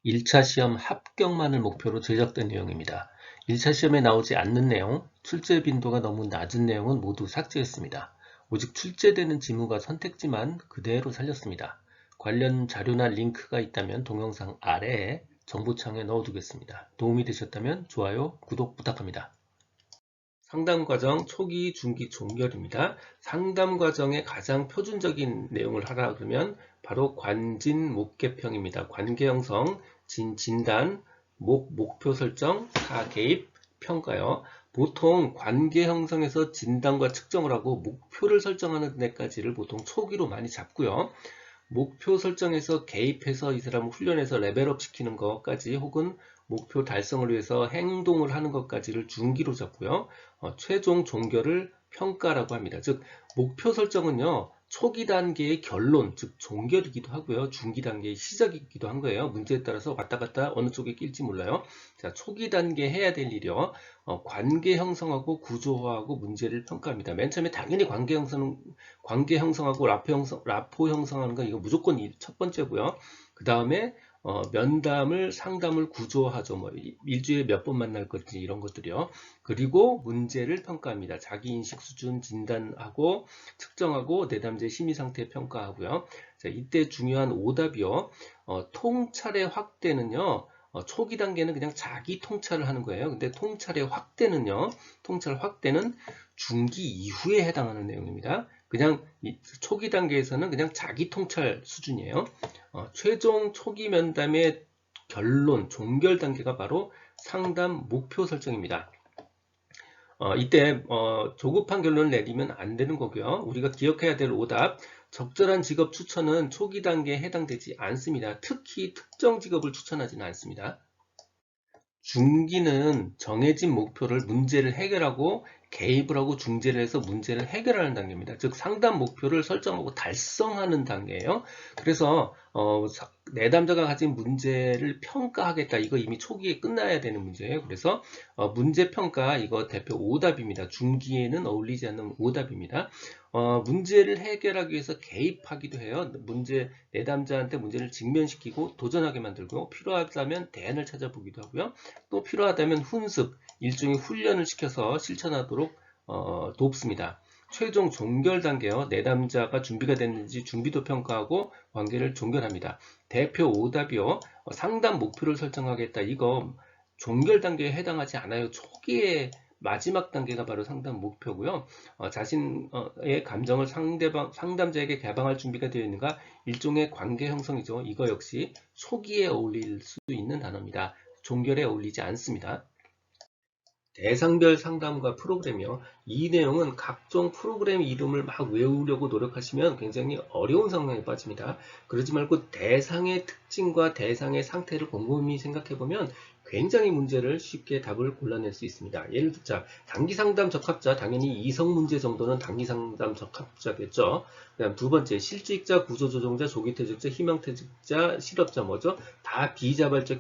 1차 시험 합격만을 목표로 제작된 내용입니다. 1차 시험에 나오지 않는 내용, 출제 빈도가 너무 낮은 내용은 모두 삭제했습니다. 오직 출제되는 지문과 선택지만 그대로 살렸습니다. 관련 자료나 링크가 있다면 동영상 아래에 정보창에 넣어두겠습니다. 도움이 되셨다면 좋아요, 구독 부탁합니다. 상담 과정 초기, 중기, 종결입니다. 상담 과정의 가장 표준적인 내용을 하라 그러면 바로 관진, 목개평입니다. 관계 형성, 진단, 목표 설정, 개입, 평가요. 보통 관계 형성에서 진단과 측정을 하고 목표를 설정하는 데까지를 보통 초기로 많이 잡고요. 목표 설정에서 개입해서 이 사람을 훈련해서 레벨업 시키는 것까지 혹은 목표 달성을 위해서 행동을 하는 것까지를 중기로 잡고요. 최종 종결을 평가라고 합니다. 즉 목표 설정은요. 초기 단계의 결론, 즉 종결이기도 하고요. 중기 단계의 시작이기도 한 거예요. 문제에 따라서 왔다 갔다 어느 쪽에 낄지 몰라요. 자, 초기 단계 해야 될 일이요. 관계 형성하고 구조화하고 문제를 평가합니다. 맨 처음에 당연히 관계 형성하고 라포 형성하는 건 이거 무조건 첫 번째고요. 그 다음에 면담을 상담을 구조하죠. 뭐 일주일에 몇 번 만날 건지 이런 것들이요. 그리고 문제를 평가합니다. 자기 인식 수준 진단하고 측정하고 내담자의 심리 상태 평가하고요. 자, 이때 중요한 오답이요. 통찰의 확대는요. 초기 단계는 그냥 자기 통찰을 하는 거예요. 근데 통찰의 확대는요. 통찰 확대는 중기 이후에 해당하는 내용입니다. 그냥 초기 단계에서는 그냥 자기 통찰 수준이에요. 최종 초기 면담의 결론, 종결 단계가 바로 상담 목표 설정입니다. 이때 조급한 결론을 내리면 안 되는 거고요. 우리가 기억해야 될 오답, 적절한 직업 추천은 초기 단계에 해당되지 않습니다. 특히 특정 직업을 추천하지는 않습니다. 중기는 정해진 목표를 문제를 해결하고 개입을 하고 중재를 해서 문제를 해결하는 단계입니다. 즉 상담 목표를 설정하고 달성하는 단계예요. 그래서 내담자가 가진 문제를 평가하겠다. 이거 이미 초기에 끝나야 되는 문제예요. 그래서 문제 평가 이거 대표 오답입니다. 중기에는 어울리지 않는 오답입니다. 문제를 해결하기 위해서 개입하기도 해요. 내담자한테 문제를 직면시키고 도전하게 만들고 필요하다면 대안을 찾아보기도 하고요. 또 필요하다면 훈습, 일종의 훈련을 시켜서 실천하도록 돕습니다. 최종 종결 단계요. 내담자가 준비가 됐는지 준비도 평가하고 관계를 종결합니다. 대표 오답이요. 상담 목표를 설정하겠다. 이거 종결 단계에 해당하지 않아요. 초기에 마지막 단계가 바로 상담 목표고요. 자신의 감정을 상담자에게 개방할 준비가 되어 있는가? 일종의 관계 형성이죠. 이거 역시 초기에 어울릴 수 있는 단어입니다. 종결에 어울리지 않습니다. 대상별 상담과 프로그램이요. 이 내용은 각종 프로그램 이름을 막 외우려고 노력하시면 굉장히 어려운 상황에 빠집니다. 그러지 말고 대상의 특징과 대상의 상태를 곰곰이 생각해보면 굉장히 문제를 쉽게 답을 골라낼 수 있습니다. 예를 들자 단기 상담 적합자, 당연히 이성 문제 정도는 단기 상담 적합자겠죠. 그다음 두 번째 실직자, 구조조정자, 조기퇴직자, 희망퇴직자, 실업자 뭐죠? 다 비자발적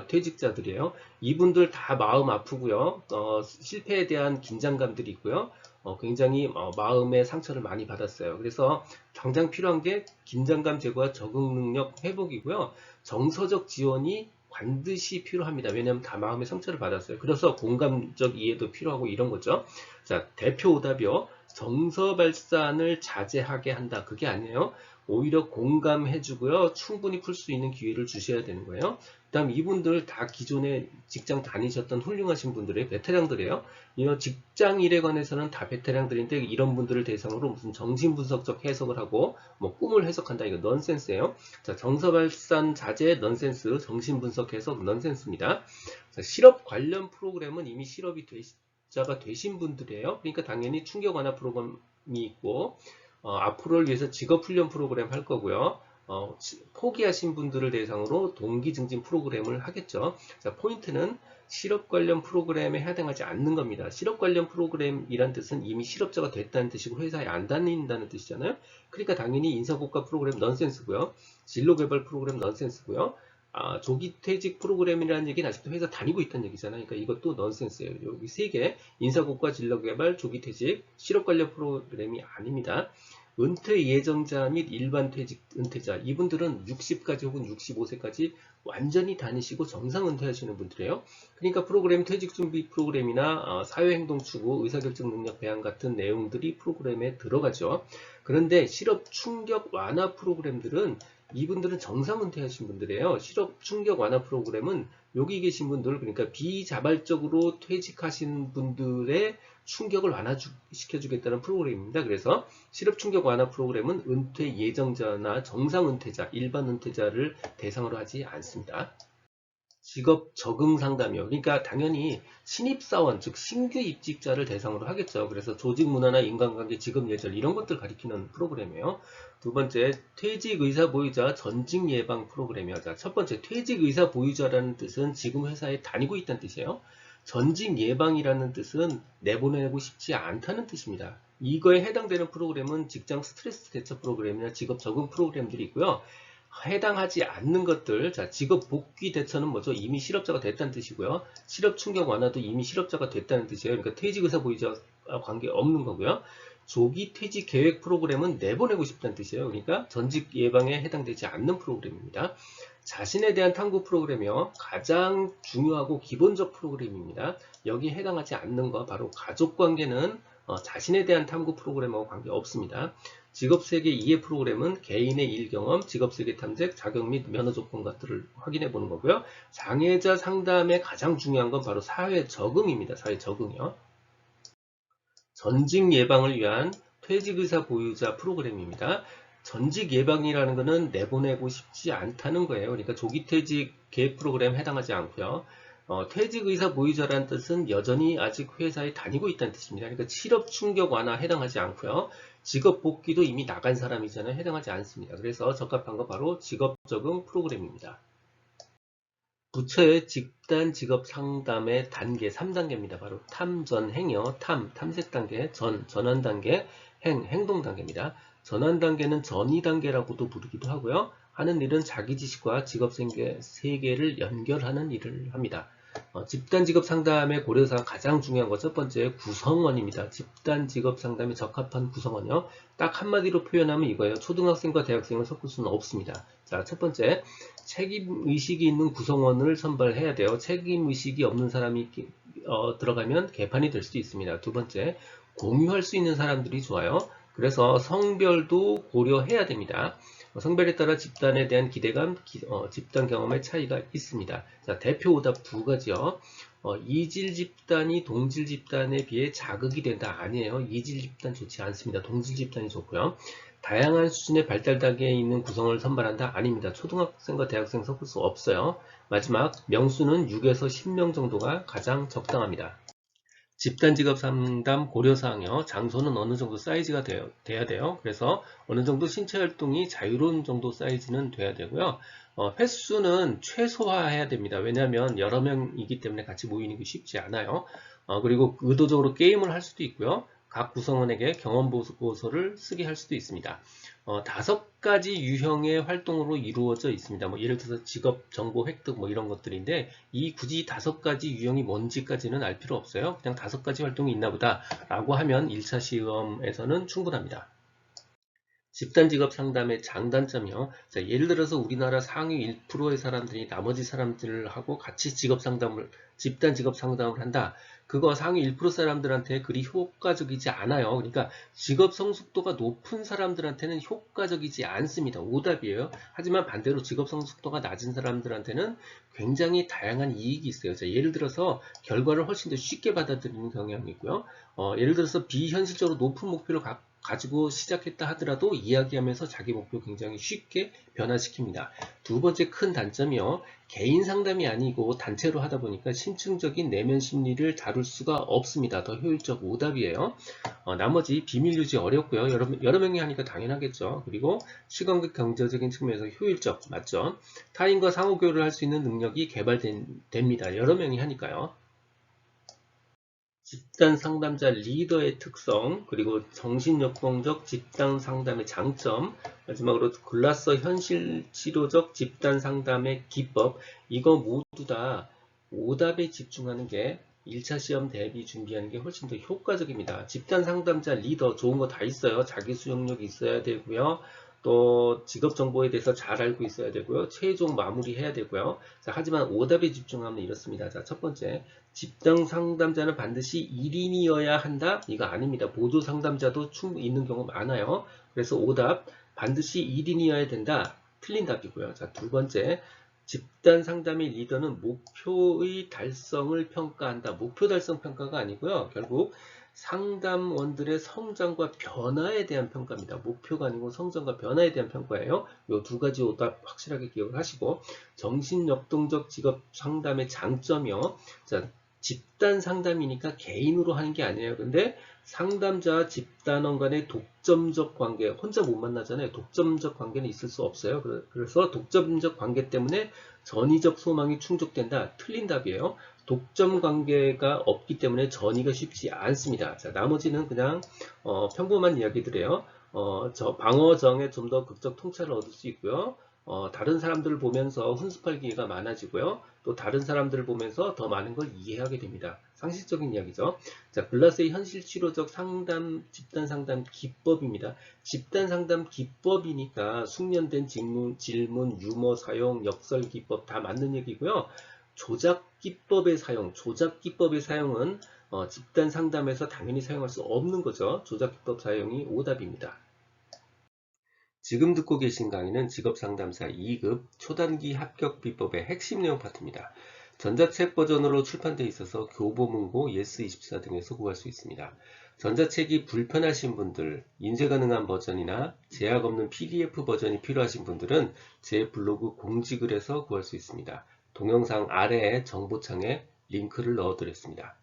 퇴직자들이에요. 이분들 다 마음 아프고요. 실패에 대한 긴장감들이 있고요. 굉장히 마음의 상처를 많이 받았어요. 그래서 당장 필요한 게 긴장감 제거와 적응 능력 회복이고요. 정서적 지원이 반드시 필요합니다. 왜냐하면 다 마음의 상처를 받았어요. 그래서 공감적 이해도 필요하고 이런 거죠. 자, 대표 오답이요. 정서 발산을 자제하게 한다. 그게 아니에요. 오히려 공감해주고요. 충분히 풀 수 있는 기회를 주셔야 되는 거예요. 그다음 이분들 다 기존에 직장 다니셨던 훌륭하신 분들의 베테랑들이에요. 이 직장 일에 관해서는 다 베테랑들인데 이런 분들을 대상으로 무슨 정신분석적 해석을 하고 뭐 꿈을 해석한다 이거 넌센스예요. 자, 정서발산 자제 넌센스, 정신분석 해석 넌센스입니다. 자, 실업 관련 프로그램은 이미 실업자가 되신 분들이에요. 그러니까 당연히 충격 완화 프로그램이 있고 앞으로를 위해서 직업훈련 프로그램 할 거고요. 포기하신 분들을 대상으로 동기 증진 프로그램을 하겠죠. 자, 포인트는 실업 관련 프로그램에 해당하지 않는 겁니다. 실업 관련 프로그램이란 뜻은 이미 실업자가 됐다는 뜻이고 회사에 안 다닌다는 뜻이잖아요. 그러니까 당연히 인사고과 프로그램 넌센스고요. 진로개발 프로그램 넌센스고요. 조기 퇴직 프로그램이라는 얘기는 아직도 회사 다니고 있다는 얘기잖아요. 그러니까 이것도 넌센스예요. 여기 세 개, 인사고과 진로개발, 조기 퇴직, 실업 관련 프로그램이 아닙니다. 은퇴 예정자 및 일반 퇴직 은퇴자 이분들은 60까지 혹은 65세까지 완전히 다니시고 정상 은퇴하시는 분들이에요. 그러니까 프로그램 퇴직 준비 프로그램이나 사회행동 추구, 의사결정 능력 배양 같은 내용들이 프로그램에 들어가죠. 그런데 실업 충격 완화 프로그램들은 이분들은 정상 은퇴하신 분들이에요. 실업 충격 완화 프로그램은 여기 계신 분들, 그러니까 비자발적으로 퇴직하신 분들의 충격을 완화시켜주겠다는 프로그램입니다. 그래서 실업 충격 완화 프로그램은 은퇴 예정자나 정상 은퇴자, 일반 은퇴자를 대상으로 하지 않습니다. 직업 적응 상담이요. 그러니까 당연히 신입사원, 즉 신규 입직자를 대상으로 하겠죠. 그래서 조직 문화나 인간관계, 직업 예절 이런 것들 가리키는 프로그램이에요. 두 번째, 퇴직 의사 보유자 전직 예방 프로그램이요. 자, 첫 번째, 퇴직 의사 보유자라는 뜻은 지금 회사에 다니고 있다는 뜻이에요. 전직 예방이라는 뜻은 내보내고 싶지 않다는 뜻입니다. 이거에 해당되는 프로그램은 직장 스트레스 대처 프로그램이나 직업 적응 프로그램들이 있고요. 해당하지 않는 것들, 자, 직업 복귀 대처는 뭐죠? 이미 실업자가 됐다는 뜻이고요. 실업 충격 완화도 이미 실업자가 됐다는 뜻이에요. 그러니까 퇴직 의사 보유자와 관계 없는 거고요. 조기 퇴직 계획 프로그램은 내보내고 싶다는 뜻이에요. 그러니까 전직 예방에 해당되지 않는 프로그램입니다. 자신에 대한 탐구 프로그램이요. 가장 중요하고 기본적 프로그램입니다. 여기에 해당하지 않는 거 바로 가족 관계는 자신에 대한 탐구 프로그램하고 관계 없습니다. 직업세계 이해 프로그램은 개인의 일경험, 직업세계 탐색, 자격 및 면허 조건 것들을 확인해 보는 거고요. 장애자 상담의 가장 중요한 건 바로 사회 적응입니다. 사회 적응이요. 전직 예방을 위한 퇴직의사 보유자 프로그램입니다. 전직 예방이라는 것은 내보내고 싶지 않다는 거예요. 그러니까 조기퇴직 계획 프로그램 해당하지 않고요. 퇴직의사 보유자라는 뜻은 여전히 아직 회사에 다니고 있다는 뜻입니다. 그러니까 실업 충격 완화 해당하지 않고요. 직업 복귀도 이미 나간 사람이잖아요. 해당하지 않습니다. 그래서 적합한 거 바로 직업 적응 프로그램입니다. 부처의 집단 직업 상담의 단계 3단계입니다. 바로 탐전행이요. 탐색 단계, 전환 단계, 행동 단계입니다. 전환 단계는 전이 단계라고도 부르기도 하고요. 하는 일은 자기 지식과 직업 세계를 연결하는 일을 합니다. 집단 직업 상담의 고려사항 가장 중요한 것 첫 번째 구성원입니다. 집단 직업 상담에 적합한 구성원이요. 딱 한마디로 표현하면 이거예요. 초등학생과 대학생을 섞을 수는 없습니다. 자, 첫 번째 책임의식이 있는 구성원을 선발해야 돼요. 책임의식이 없는 사람이 들어가면 개판이 될 수도 있습니다. 두 번째 공유할 수 있는 사람들이 좋아요. 그래서 성별도 고려해야 됩니다. 성별에 따라 집단에 대한 기대감, 집단 경험의 차이가 있습니다. 자, 대표 오답 두 가지요. 이질 집단이 동질 집단에 비해 자극이 된다. 아니에요. 이질 집단 좋지 않습니다. 동질 집단이 좋고요. 다양한 수준의 발달 단계에 있는 구성을 선발한다. 아닙니다. 초등학생과 대학생 섞을 수 없어요. 마지막 명수는 6에서 10명 정도가 가장 적당합니다. 집단 직업 상담 고려사항이요. 장소는 어느 정도 사이즈가 돼야 돼요. 그래서 어느 정도 신체 활동이 자유로운 정도 사이즈는 돼야 되고요. 횟수는 최소화해야 됩니다. 왜냐하면 여러 명이기 때문에 같이 모이는 게 쉽지 않아요. 그리고 의도적으로 게임을 할 수도 있고요. 각 구성원에게 경험 보고서를 쓰게 할 수도 있습니다. 5가지 유형의 활동으로 이루어져 있습니다. 뭐 예를 들어서 직업 정보 획득 뭐 이런 것들인데 굳이 5가지 유형이 뭔지까지는 알 필요 없어요. 그냥 5가지 활동이 있나 보다 라고 하면 1차 시험에서는 충분합니다. 집단 직업 상담의 장단점이요. 자, 예를 들어서 우리나라 상위 1%의 사람들이 나머지 사람들하고 같이 집단 직업 상담을 한다. 그거 상위 1% 사람들한테 그리 효과적이지 않아요. 그러니까 직업 성숙도가 높은 사람들한테는 효과적이지 않습니다. 오답이에요. 하지만 반대로 직업 성숙도가 낮은 사람들한테는 굉장히 다양한 이익이 있어요. 자, 예를 들어서 결과를 훨씬 더 쉽게 받아들이는 경향이 있고요. 예를 들어서 비현실적으로 높은 목표를 가지고 시작했다 하더라도 이야기하면서 자기 목표 굉장히 쉽게 변화시킵니다. 두 번째 큰 단점이요. 개인 상담이 아니고 단체로 하다 보니까 심층적인 내면 심리를 다룰 수가 없습니다. 더 효율적 오답이에요. 나머지 비밀 유지 어렵고요. 여러 명이 하니까 당연하겠죠. 그리고 시간과 경제적인 측면에서 효율적 맞죠? 타인과 상호 교류를 할 수 있는 능력이 개발됩니다. 여러 명이 하니까요. 집단 상담자 리더의 특성, 그리고 정신역동적 집단 상담의 장점, 마지막으로 글라서 현실 치료적 집단 상담의 기법, 이거 모두 다 오답에 집중하는 게 1차 시험 대비 준비하는 게 훨씬 더 효과적입니다. 집단 상담자 리더 좋은 거 다 있어요. 자기 수용력이 있어야 되고요. 또 직업 정보에 대해서 잘 알고 있어야 되고요. 최종 마무리해야 되고요. 자, 하지만 오답에 집중하면 이렇습니다. 자, 첫 번째, 집단 상담자는 반드시 1인이어야 한다? 이거 아닙니다. 보조 상담자도 충분히 있는 경우 많아요. 그래서 오답, 반드시 1인이어야 된다. 틀린 답이고요. 자, 두 번째, 집단 상담의 리더는 목표의 달성을 평가한다. 목표 달성 평가가 아니고요. 결국 상담원들의 성장과 변화에 대한 평가입니다. 목표가 아니고 성장과 변화에 대한 평가예요. 이 두 가지 오답 확실하게 기억을 하시고, 정신역동적 직업 상담의 장점이요. 자, 집단 상담이니까 개인으로 하는 게 아니에요. 근데 상담자와 집단원 간의 독점적 관계, 혼자 못 만나잖아요. 독점적 관계는 있을 수 없어요. 그래서 독점적 관계 때문에 전위적 소망이 충족된다. 틀린 답이에요. 독점 관계가 없기 때문에 전이가 쉽지 않습니다. 자, 나머지는 그냥 평범한 이야기들이에요. 저 방어정에 좀 더 극적 통찰을 얻을 수 있고요. 다른 사람들을 보면서 훈습할 기회가 많아지고요. 또 다른 사람들을 보면서 더 많은 걸 이해하게 됩니다. 상식적인 이야기죠. 자, 글라스의 현실 치료적 상담, 집단 상담 기법입니다. 집단 상담 기법이니까 숙련된 질문, 유머 사용, 역설 기법 다 맞는 얘기고요. 조작 기법의 사용은 집단 상담에서 당연히 사용할 수 없는 거죠. 조작 기법 사용이 오답입니다. 지금 듣고 계신 강의는 직업상담사 2급 초단기 합격 비법의 핵심 내용 파트입니다. 전자책 버전으로 출판되어 있어서 교보문고, 예스24 등에서 구할 수 있습니다. 전자책이 불편하신 분들, 인쇄 가능한 버전이나 제약 없는 PDF 버전이 필요하신 분들은 제 블로그 공지글에서 구할 수 있습니다. 동영상 아래에 정보창에 링크를 넣어드렸습니다.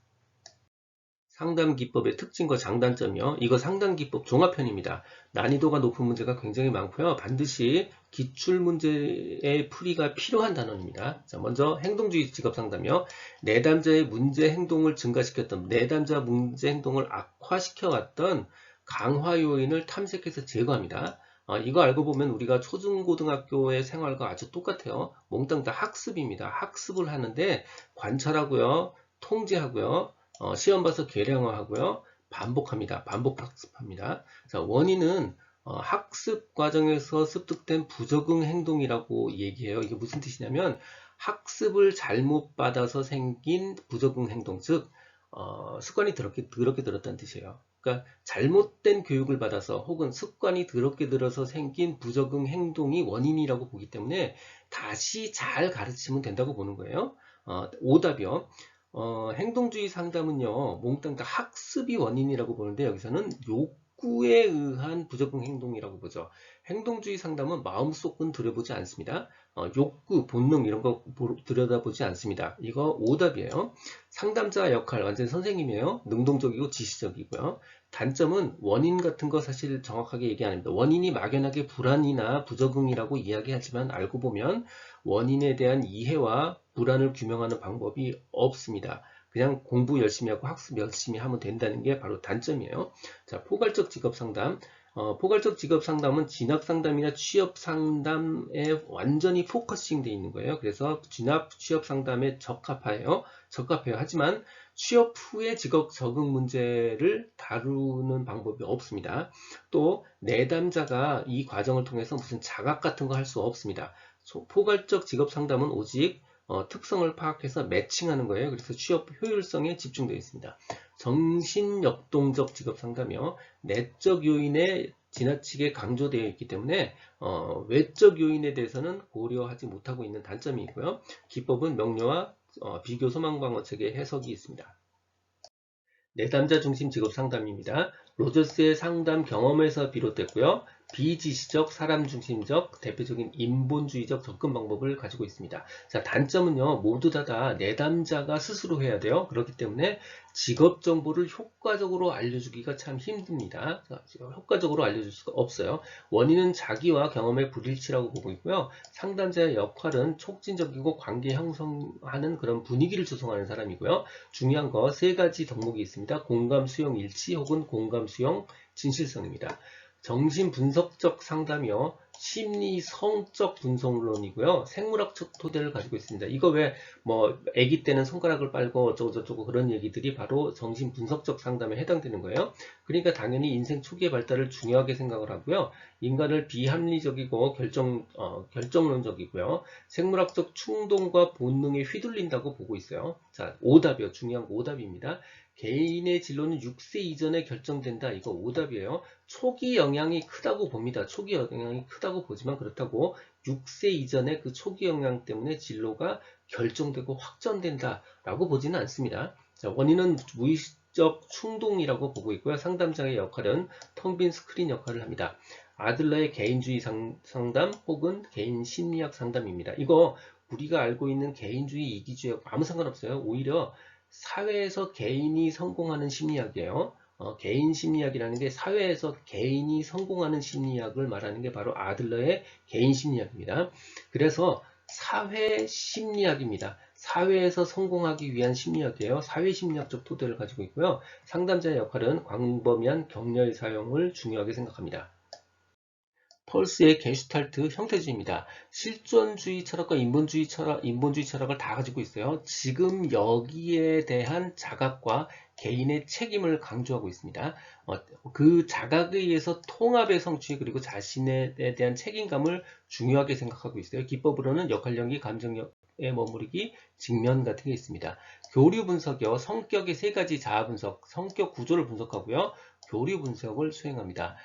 상담 기법의 특징과 장단점이요. 이거 상담 기법 종합편입니다. 난이도가 높은 문제가 굉장히 많고요. 반드시 기출 문제의 풀이가 필요한 단원입니다. 자, 먼저 행동주의 직업 상담이요. 내담자의 문제 행동을 증가시켰던, 내담자 문제 행동을 악화시켜왔던 강화 요인을 탐색해서 제거합니다. 이거 알고 보면 우리가 초중고등학교의 생활과 아주 똑같아요. 몽땅 다 학습입니다. 학습을 하는데 관찰하고요, 통제하고요, 시험 봐서 계량화하고요. 반복합니다. 반복 학습합니다. 자, 원인은 학습 과정에서 습득된 부적응 행동이라고 얘기해요. 이게 무슨 뜻이냐면 학습을 잘못 받아서 생긴 부적응 행동, 즉 습관이 더럽게 들었다는 뜻이에요. 그러니까 잘못된 교육을 받아서 혹은 습관이 더럽게 들어서 생긴 부적응 행동이 원인이라고 보기 때문에 다시 잘 가르치면 된다고 보는 거예요. 오답이요. 행동주의 상담은요, 몽땅 다 학습이 원인이라고 보는데 여기서는 욕구에 의한 부적응 행동이라고 보죠. 행동주의 상담은 마음속은 들여보지 않습니다. 욕구, 본능 이런 거 들여다보지 않습니다. 이거 오답이에요. 상담자 역할 완전 선생님이에요. 능동적이고 지시적이고요. 단점은 원인 같은 거 사실 정확하게 얘기 안 합니다. 원인이 막연하게 불안이나 부적응이라고 이야기하지만 알고 보면 원인에 대한 이해와 불안을 규명하는 방법이 없습니다. 그냥 공부 열심히 하고 학습 열심히 하면 된다는 게 바로 단점이에요. 자, 포괄적 직업 상담. 포괄적 직업 상담은 진학 상담이나 취업 상담에 완전히 포커싱 되어 있는 거예요. 그래서 진학 취업 상담에 적합해요. 하지만 취업 후에 직업 적응 문제를 다루는 방법이 없습니다. 또 내담자가 이 과정을 통해서 무슨 자각 같은 거 할 수 없습니다. 포괄적 직업 상담은 오직 특성을 파악해서 매칭하는 거예요. 그래서 취업 효율성에 집중되어 있습니다. 정신역동적 직업 상담이요. 내적 요인에 지나치게 강조되어 있기 때문에 외적 요인에 대해서는 고려하지 못하고 있는 단점이 있고요. 기법은 명료와 비교 소망방어책의 해석이 있습니다. 내담자 중심 직업 상담입니다. 로저스의 상담 경험에서 비롯됐고요. 비지시적, 사람 중심적, 대표적인 인본주의적 접근 방법을 가지고 있습니다. 자, 단점은요, 모두 다 내담자가 스스로 해야 돼요. 그렇기 때문에 직업 정보를 효과적으로 알려주기가 참 힘듭니다. 효과적으로 알려줄 수가 없어요. 원인은 자기와 경험의 불일치라고 보고 있고요. 상담자의 역할은 촉진적이고 관계 형성하는 그런 분위기를 조성하는 사람이고요. 중요한 거 세 가지 덕목이 있습니다. 공감, 수용, 일치 혹은 공감, 수용, 진실성입니다. 정신분석적 상담이요. 심리 성적 분석론이고요. 생물학적 토대를 가지고 있습니다. 이거 왜 뭐 아기 때는 손가락을 빨고 어쩌고 저쩌고 그런 얘기들이 바로 정신 분석적 상담에 해당되는 거예요. 그러니까 당연히 인생 초기의 발달을 중요하게 생각을 하고요. 인간을 비합리적이고 결정론적이고요. 생물학적 충동과 본능에 휘둘린다고 보고 있어요. 자, 오답이요. 중요한 거 오답입니다. 개인의 진로는 6세 이전에 결정된다. 이거 오답이에요. 초기 영향이 크다고 봅니다. 초기 영향이 크다고 보지만 그렇다고 6세 이전에 그 초기 영향 때문에 진로가 결정되고 확정된다 라고 보지는 않습니다. 자, 원인은 무의식적 충동이라고 보고 있고요. 상담자의 역할은 텅 빈 스크린 역할을 합니다. 아들러의 개인주의 상담 혹은 개인 심리학 상담입니다. 이거 우리가 알고 있는 개인주의, 이기주의하고 아무 상관없어요. 오히려 사회에서 개인이 성공하는 심리학이에요. 개인 심리학이라는 게 사회에서 개인이 성공하는 심리학을 말하는 게 바로 아들러의 개인 심리학입니다. 그래서 사회 심리학입니다. 사회에서 성공하기 위한 심리학이에요. 사회 심리학적 토대를 가지고 있고요. 상담자의 역할은 광범위한 격려의 사용을 중요하게 생각합니다. 펄스의 게슈탈트 형태주의입니다. 실존주의 철학과 인본주의 철학을 다 가지고 있어요. 지금 여기에 대한 자각과 개인의 책임을 강조하고 있습니다. 그 자각에 의해서 통합의 성취 그리고 자신에 대한 책임감을 중요하게 생각하고 있어요. 기법으로는 역할연기, 감정력에 머무르기, 직면 같은 게 있습니다. 교류 분석이요. 성격의 세 가지 자아 분석, 성격 구조를 분석하고요. 교류 분석을 수행합니다.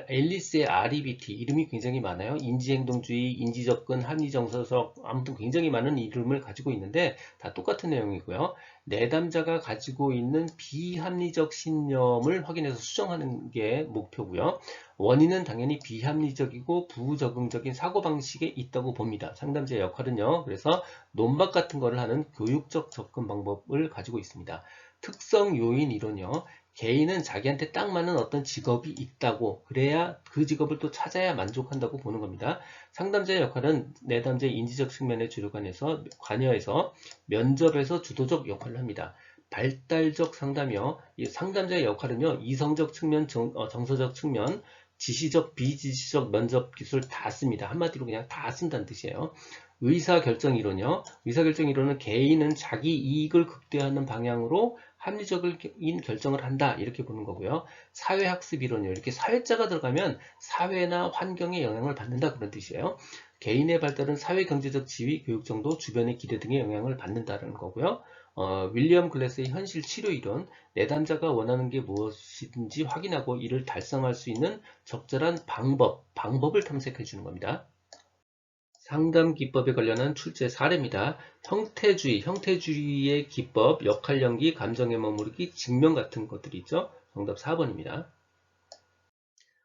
앨리스의 REBT 이름이 굉장히 많아요. 인지행동주의, 인지접근, 합리정서적 아무튼 굉장히 많은 이름을 가지고 있는데 다 똑같은 내용이고요. 내담자가 가지고 있는 비합리적 신념을 확인해서 수정하는 게 목표고요. 원인은 당연히 비합리적이고 부적응적인 사고방식에 있다고 봅니다. 상담자의 역할은요. 그래서 논박 같은 거를 하는 교육적 접근 방법을 가지고 있습니다. 특성 요인 이론이요. 개인은 자기한테 딱 맞는 어떤 직업이 있다고 그래야 그 직업을 또 찾아야 만족한다고 보는 겁니다. 상담자의 역할은 내담자의 인지적 측면에 주로 관여해서 면접에서 주도적 역할을 합니다. 발달적 상담이요. 이 상담자의 역할은요. 이성적 측면, 정서적 측면, 지시적, 비지시적 면접 기술 다 씁니다. 한마디로 그냥 다 쓴다는 뜻이에요. 의사결정이론이요. 의사결정이론은 개인은 자기 이익을 극대화하는 방향으로 합리적인 결정을 한다 이렇게 보는 거고요. 사회학습이론이요. 이렇게 사회자가 들어가면 사회나 환경에 영향을 받는다 그런 뜻이에요. 개인의 발달은 사회, 경제적 지위, 교육 정도, 주변의 기대 등의 영향을 받는다는 거고요. 윌리엄 글래스의 현실 치료 이론, 내담자가 원하는 게 무엇인지 확인하고 이를 달성할 수 있는 적절한 방법을 탐색해 주는 겁니다. 상담 기법에 관련한 출제 사례입니다. 형태주의의 기법, 역할 연기, 감정에 머무르기, 직면 같은 것들이 있죠. 정답 4번입니다.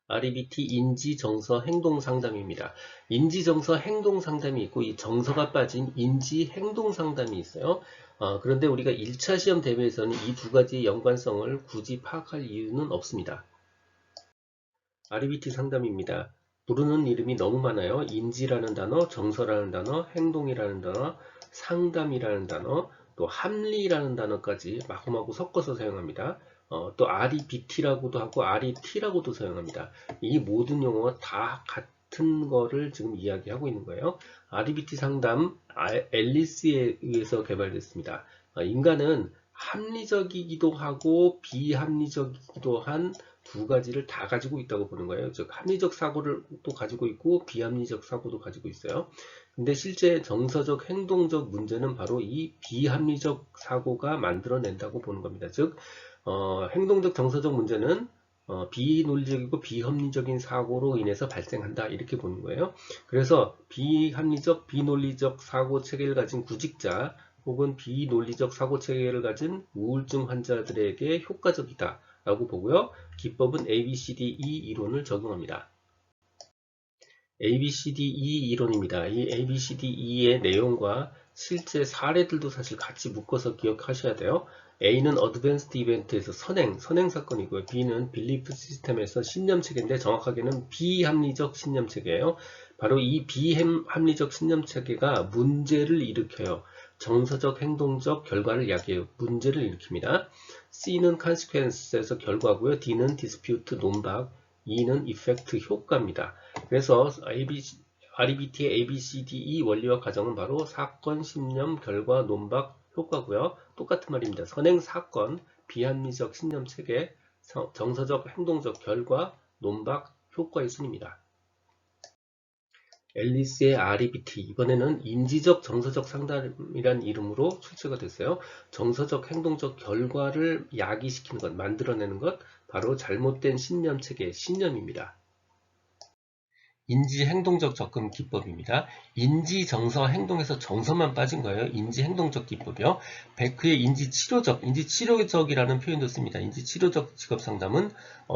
REBT 인지, 정서, 행동 상담입니다. 인지, 정서, 행동 상담이 있고 이 정서가 빠진 인지, 행동 상담이 있어요. 그런데 우리가 1차 시험 대비해서는 이 두 가지의 연관성을 굳이 파악할 이유는 없습니다. REBT 상담입니다. 부르는 이름이 너무 많아요. 인지라는 단어, 정서라는 단어, 행동이라는 단어, 상담이라는 단어, 또 합리라는 단어까지 마구마구 섞어서 사용합니다. 또 REBT라고도 하고 RET라고도 사용합니다. 이 모든 용어가 다 같은 거를 지금 이야기하고 있는 거예요. REBT 상담, 앨리스에 의해서 개발됐습니다. 인간은 합리적이기도 하고 비합리적이기도 한 두 가지를 다 가지고 있다고 보는 거예요. 즉 합리적 사고를 또 가지고 있고 비합리적 사고도 가지고 있어요. 근데 실제 정서적 행동적 문제는 바로 이 비합리적 사고가 만들어낸다고 보는 겁니다. 즉 행동적 정서적 문제는 비논리적이고 비합리적인 사고로 인해서 발생한다 이렇게 보는 거예요. 그래서 비합리적 비논리적 사고 체계를 가진 구직자 혹은 비논리적 사고 체계를 가진 우울증 환자들에게 효과적이다 라고 보고요. 기법은 ABCDE 이론을 적용합니다. ABCDE 이론입니다. 이 ABCDE의 내용과 실제 사례들도 사실 같이 묶어서 기억하셔야 돼요. A는 어드밴스드 이벤트에서 선행 사건이고요. B는 빌리프 시스템에서 신념체계인데 정확하게는 비합리적 신념체계예요. 바로 이 비합리적 신념체계가 문제를 일으켜요. 정서적, 행동적 결과를 야기해요. 문제를 일으킵니다. C는 consequence에서 결과고요. D는 dispute, 논박, E는 이펙트 효과입니다. 그래서 REBT의 ABCDE 원리와 과정은 바로 사건, 신념, 결과, 논박, 효과고요. 똑같은 말입니다. 선행, 사건, 비합리적 신념 체계, 정서적, 행동적 결과, 논박, 효과의 순입니다. 앨리스의 REBT, 이번에는 인지적 정서적 상담이란 이름으로 출제가 됐어요. 정서적 행동적 결과를 야기시키는 것, 만들어내는 것, 바로 잘못된 신념 체계, 신념입니다. 인지 행동적 접근 기법입니다. 인지 정서 행동에서 정서만 빠진 거예요. 인지 행동적 기법이요. 베크의 인지 치료적이라는 표현도 씁니다. 인지 치료적 직업 상담은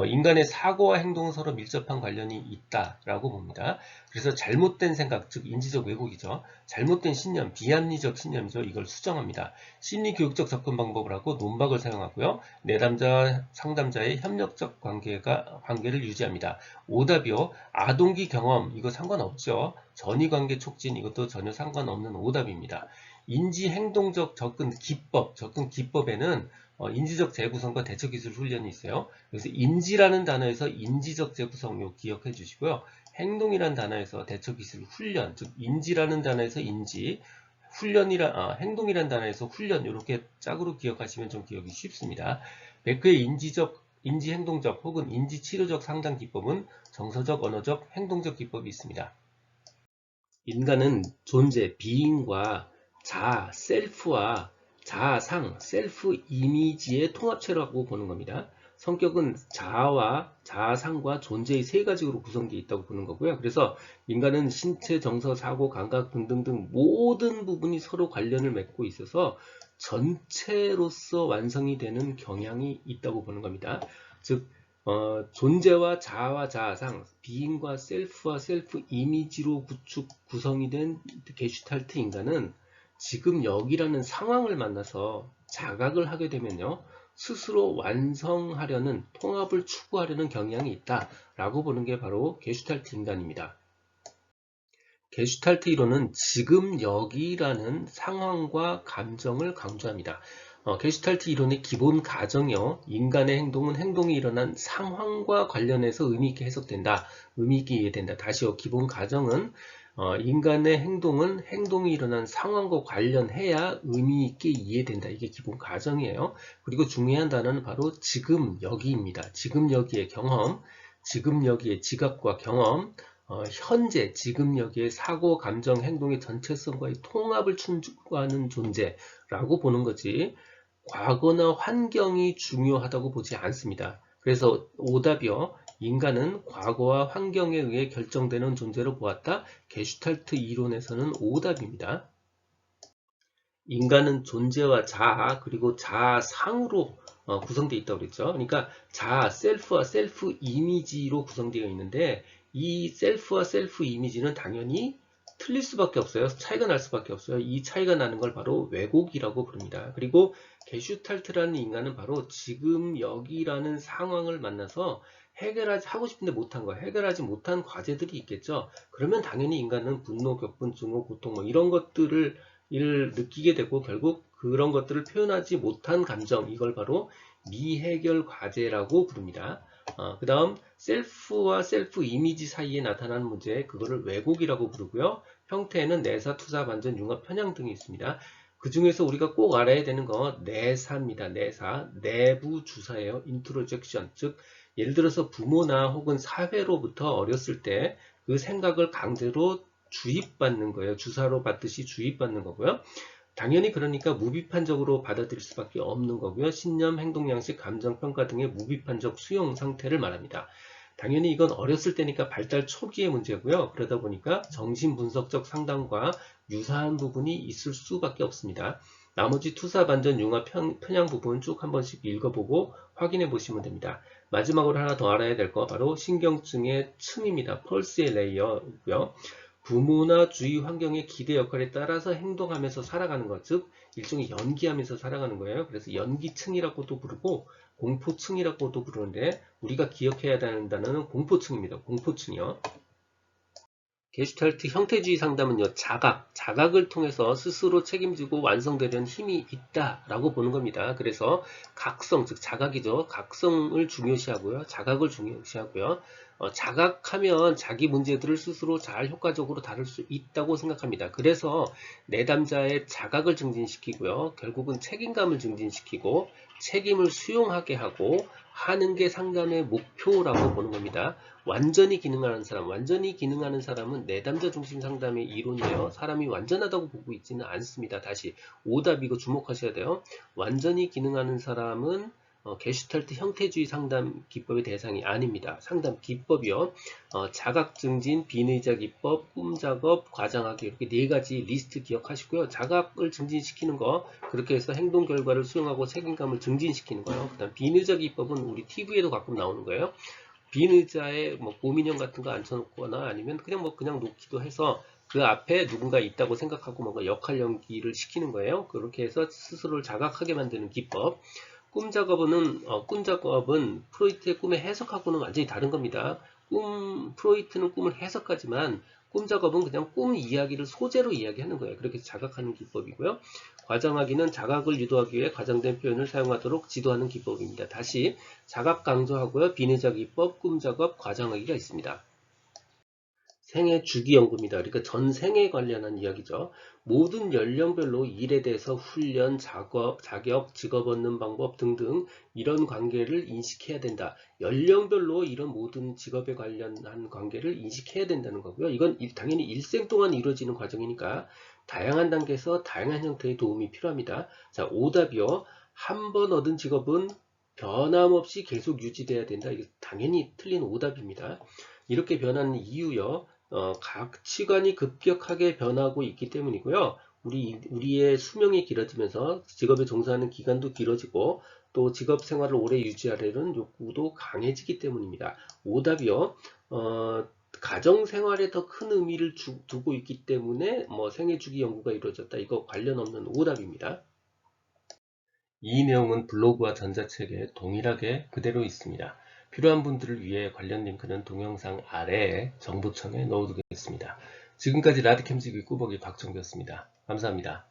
인간의 사고와 행동은 서로 밀접한 관련이 있다라고 봅니다. 그래서 잘못된 생각, 즉 인지적 왜곡이죠. 잘못된 신념, 비합리적 신념이죠. 이걸 수정합니다. 심리 교육적 접근 방법을 하고 논박을 사용하고요. 내담자 상담자의 협력적 관계를 유지합니다. 오답이요. 아동기 경험, 이거 상관없죠. 전이관계 촉진, 이것도 전혀 상관없는 오답입니다. 인지행동적 접근 기법에는 인지적 재구성과 대처기술 훈련이 있어요. 그래서 인지라는 단어에서 인지적 재구성 요 기억해 주시고요. 행동이라는 단어에서 대처기술 훈련, 즉 인지라는 단어에서 인지, 행동이라는 단어에서 훈련, 이렇게 짝으로 기억하시면 좀 기억이 쉽습니다. 베크의 인지행동적 혹은 인지치료적 상담 기법은 정서적, 언어적, 행동적 기법이 있습니다. 인간은 존재, 비인과 자아, 셀프와 자아상, 셀프 이미지의 통합체라고 보는 겁니다. 성격은 자아와 자아상과 존재의 세 가지로 구성되어 있다고 보는 거고요. 그래서 인간은 신체, 정서, 사고, 감각 등등등 모든 부분이 서로 관련을 맺고 있어서 전체로서 완성이 되는 경향이 있다고 보는 겁니다. 즉 존재와 자아와 자아상, 비인과 셀프와 셀프 이미지로 구성이 된 게슈탈트 인간은 지금 여기라는 상황을 만나서 자각을 하게 되면요. 스스로 완성하려는, 통합을 추구하려는 경향이 있다라고 보는 게 바로 게슈탈트 인간입니다. 게슈탈트 이론은 지금 여기라는 상황과 감정을 강조합니다. 게슈탈트 이론의 기본 가정이요. 인간의 행동은 행동이 일어난 상황과 관련해서 의미 있게 해석된다. 의미 있게 이해된다. 다시요. 기본 가정은 인간의 행동은 행동이 일어난 상황과 관련해야 의미 있게 이해된다. 이게 기본 가정이에요. 그리고 중요한 단어는 바로 지금 여기입니다. 지금 여기의 경험, 지금 여기의 지각과 경험, 현재, 지금 여기에 사고, 감정, 행동의 전체성과의 통합을 추구하는 존재라고 보는 거지, 과거나 환경이 중요하다고 보지 않습니다. 그래서 오답이요. 인간은 과거와 환경에 의해 결정되는 존재로 보았다. 게슈탈트 이론에서는 오답입니다. 인간은 존재와 자아 그리고 자아상으로 구성되어 있다고 그랬죠. 그러니까 자아, 셀프와 셀프 이미지로 구성되어 있는데 이 셀프와 셀프 이미지는 당연히 틀릴 수밖에 없어요. 차이가 날 수밖에 없어요. 이 차이가 나는 걸 바로 왜곡이라고 부릅니다. 그리고 게슈탈트라는 인간은 바로 지금 여기라는 상황을 만나서 하고 싶은데 못한 거, 해결하지 못한 과제들이 있겠죠. 그러면 당연히 인간은 분노, 격분, 증오, 고통 이런 것들을 느끼게 되고 결국 그런 것들을 표현하지 못한 감정, 이걸 바로 미해결 과제라고 부릅니다. 그 다음 셀프와 셀프 이미지 사이에 나타나는 문제, 그거를 왜곡이라고 부르고요. 형태에는 내사, 투사, 반전, 융합, 편향 등이 있습니다. 그 중에서 우리가 꼭 알아야 되는 건 내사입니다. 내사, 내부 주사예요. 인트로젝션, 즉 예를 들어서 부모나 혹은 사회로부터 어렸을 때 그 생각을 강제로 주입받는 거예요. 주사로 받듯이 주입받는 거고요. 당연히 그러니까 무비판적으로 받아들일 수밖에 없는 거고요. 신념, 행동, 양식, 감정, 평가 등의 무비판적 수용 상태를 말합니다. 당연히 이건 어렸을 때니까 발달 초기의 문제고요. 그러다 보니까 정신분석적 상담과 유사한 부분이 있을 수밖에 없습니다. 나머지 투사, 반전, 융합, 편향 부분 쭉 한 번씩 읽어보고 확인해 보시면 됩니다. 마지막으로 하나 더 알아야 될 거 바로 신경증의 층입니다. 펄스의 레이어고요. 부모나 주위 환경의 기대 역할에 따라서 행동하면서 살아가는 것, 즉 일종의 연기하면서 살아가는 거예요. 그래서 연기층이라고도 부르고 공포층이라고도 부르는데 우리가 기억해야 되는 단어는 공포층입니다. 공포층이요. 게슈탈트 형태주의 상담은요, 자각을 통해서 스스로 책임지고 완성되려는 힘이 있다라고 보는 겁니다. 그래서 각성, 즉 자각이죠. 각성을 중요시하고요. 자각을 중요시하고요. 자각하면 자기 문제들을 스스로 잘 효과적으로 다룰 수 있다고 생각합니다. 그래서 내담자의 자각을 증진시키고요. 결국은 책임감을 증진시키고 책임을 수용하게 하고 하는 게 상담의 목표라고 보는 겁니다. 완전히 기능하는 사람은 내담자 중심 상담의 이론이에요. 사람이 완전하다고 보고 있지는 않습니다. 다시 오답 이거 주목하셔야 돼요. 완전히 기능하는 사람은 게슈탈트 형태주의 상담 기법의 대상이 아닙니다. 상담 기법이요. 자각 증진, 비의자 기법, 꿈 작업, 과장하기 이렇게 네 가지 리스트 기억하시고요. 자각을 증진시키는 거, 그렇게 해서 행동 결과를 수용하고 책임감을 증진시키는 거요. 그다음 비의자 기법은 우리 TV에도 가끔 나오는 거예요. 빈 의자에 뭐 곰인형 같은 거 앉혀놓거나 아니면 그냥 놓기도 해서 그 앞에 누군가 있다고 생각하고 뭔가 역할 연기를 시키는 거예요. 그렇게 해서 스스로를 자각하게 만드는 기법. 꿈 작업은 프로이트의 꿈의 해석하고는 완전히 다른 겁니다. 프로이트는 꿈을 해석하지만 꿈 작업은 그냥 꿈 이야기를 소재로 이야기하는 거예요. 그렇게 자각하는 기법이고요. 과장하기는 자각을 유도하기 위해 과장된 표현을 사용하도록 지도하는 기법입니다. 다시 자각 강조하고요. 비내자 기법, 꿈 작업, 과장하기가 있습니다. 생애 주기 연구입니다. 그러니까 전생에 관련한 이야기죠. 모든 연령별로 일에 대해서 훈련, 자격, 직업 얻는 방법 등등 이런 관계를 인식해야 된다. 연령별로 이런 모든 직업에 관련한 관계를 인식해야 된다는 거고요. 이건 당연히 일생 동안 이루어지는 과정이니까 다양한 단계에서 다양한 형태의 도움이 필요합니다. 자, 오답이요. 한 번 얻은 직업은 변함없이 계속 유지돼야 된다. 이게 당연히 틀린 오답입니다. 이렇게 변하는 이유요. 가치관이 급격하게 변하고 있기 때문이고요. 우리의 수명이 길어지면서 직업에 종사하는 기간도 길어지고 또 직업 생활을 오래 유지하려는 욕구도 강해지기 때문입니다. 오답이요. 가정 생활에 더 큰 의미를 두고 있기 때문에 생애 주기 연구가 이루어졌다. 이거 관련 없는 오답입니다. 이 내용은 블로그와 전자책에 동일하게 그대로 있습니다. 필요한 분들을 위해 관련 링크는 동영상 아래에 정보청에 넣어두겠습니다. 지금까지 라디캠지기 꾸벅이 박정규였습니다. 감사합니다.